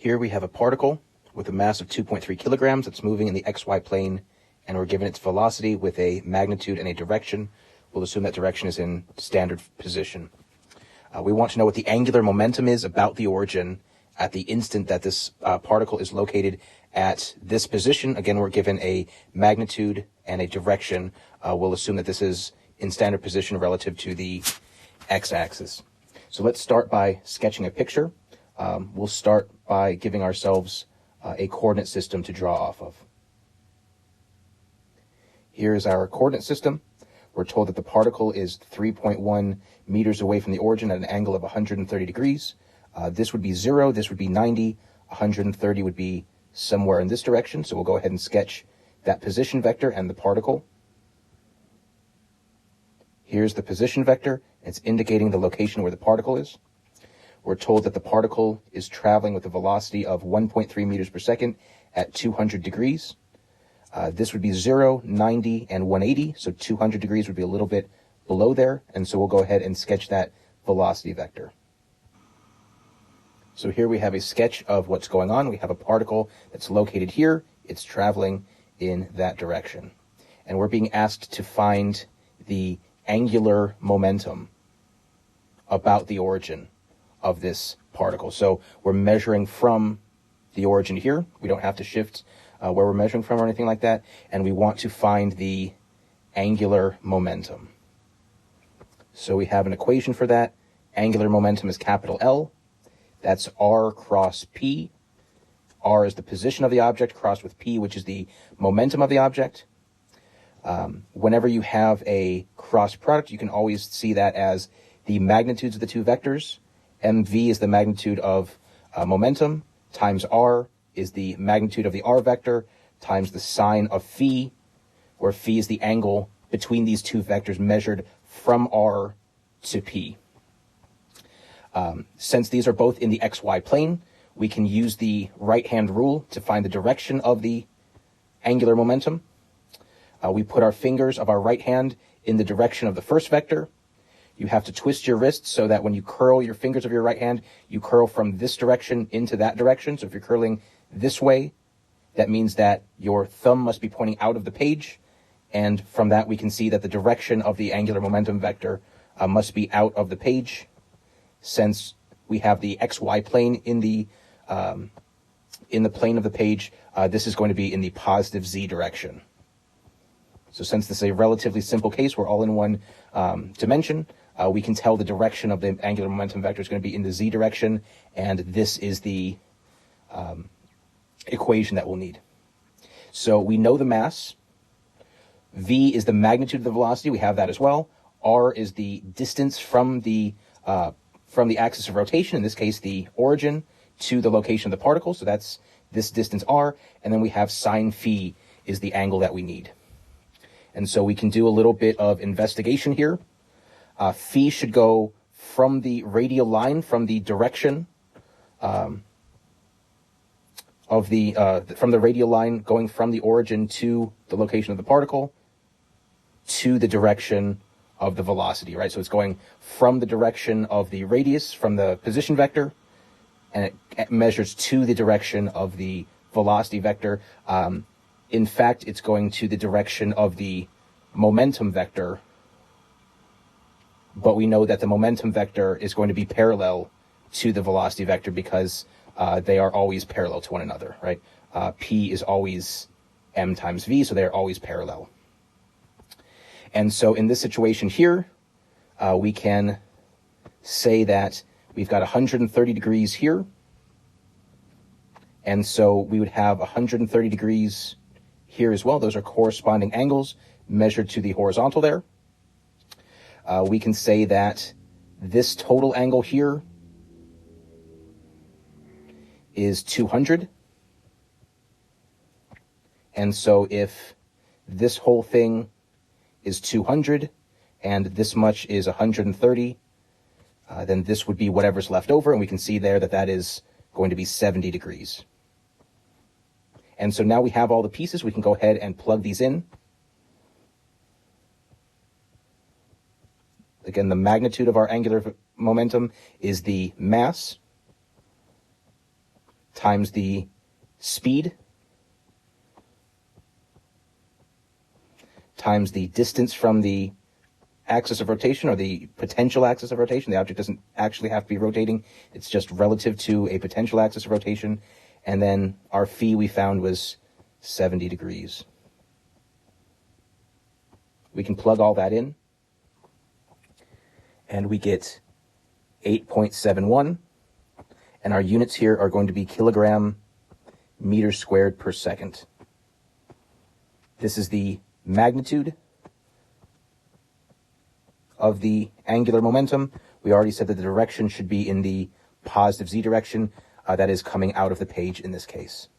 Here we have a particle with a mass of 2.3 kilograms that's moving in the xy plane, and we're given its velocity with a magnitude and a direction. We'll assume that direction is in standard position. We want to know what the angular momentum is about the origin at the instant that this particle is located at this position. Again, we're given a magnitude and a direction. We'll assume that this is in standard position relative to the x-axis. So let's start by sketching a picture. We'll start by giving ourselves a coordinate system to draw off of. Here's our coordinate system. We're told that the particle is 3.1 meters away from the origin at an angle of 130 degrees. This would be 0, this would be 90, 130 would be somewhere in this direction. So we'll go ahead and sketch that position vector and the particle. Here's the position vector. It's indicating the location where the particle is. We're told that the particle is traveling with a velocity of 1.3 meters per second at 200 degrees. This would be 0, 90, and 180, so 200 degrees would be a little bit below there, and so we'll go ahead and sketch that velocity vector. So here we have a sketch of what's going on. We have a particle that's located here. It's traveling in that direction. And we're being asked to find the angular momentum about the origin of this particle. So we're measuring from the origin here. We don't have to shift where we're measuring from or anything like that. And we want to find the angular momentum. So we have an equation for that. Angular momentum is capital L. That's R cross P. R is the position of the object, crossed with P, which is the momentum of the object. Whenever you have a cross product, you can always see that as the magnitudes of the two vectors. mv is the magnitude of momentum, times r is the magnitude of the r vector, times the sine of phi, where phi is the angle between these two vectors measured from r to p. Since these are both in the xy plane, we can use the right-hand rule to find the direction of the angular momentum. We put our fingers of our right hand in the direction of the first vector. You have to twist your wrists so that when you curl your fingers of your right hand, you curl from this direction into that direction. So if you're curling this way, that means that your thumb must be pointing out of the page. And from that, we can see that the direction of the angular momentum vector must be out of the page. Since we have the xy plane in the plane of the page, this is going to be in the positive z direction. So since this is a relatively simple case, we're all in one dimension, we can tell the direction of the angular momentum vector is going to be in the z direction, and this is the equation that we'll need. So we know the mass. V is the magnitude of the velocity. We have that as well. R is the distance from the axis of rotation, in this case the origin, to the location of the particle. So that's this distance r. And then we have sine phi is the angle that we need. And so we can do a little bit of investigation here. Phi should go from the radial line, from the direction from the radial line going from the origin to the location of the particle to the direction of the velocity, right? So it's going from the direction of the radius, from the position vector, and it measures to the direction of the velocity vector. In fact, it's going to the direction of the momentum vector, but we know that the momentum vector is going to be parallel to the velocity vector because they are always parallel to one another, right? P is always m times v, so they're always parallel. And so in this situation here, we can say that we've got 130 degrees here, and so we would have 130 degrees here as well. Those are corresponding angles measured to the horizontal there. We can say that this total angle here is 200. And so if this whole thing is 200 and this much is 130, then this would be whatever's left over. And we can see there that that is going to be 70 degrees. And so now we have all the pieces. We can go ahead and plug these in. Again, the magnitude of our angular momentum is the mass times the speed times the distance from the axis of rotation, or the potential axis of rotation. The object doesn't actually have to be rotating. It's just relative to a potential axis of rotation. And then our phi we found was 70 degrees. We can plug all that in, and we get 8.71. And our units here are going to be kilogram meters squared per second. This is the magnitude of the angular momentum. We already said that the direction should be in the positive z direction. That is coming out of the page in this case.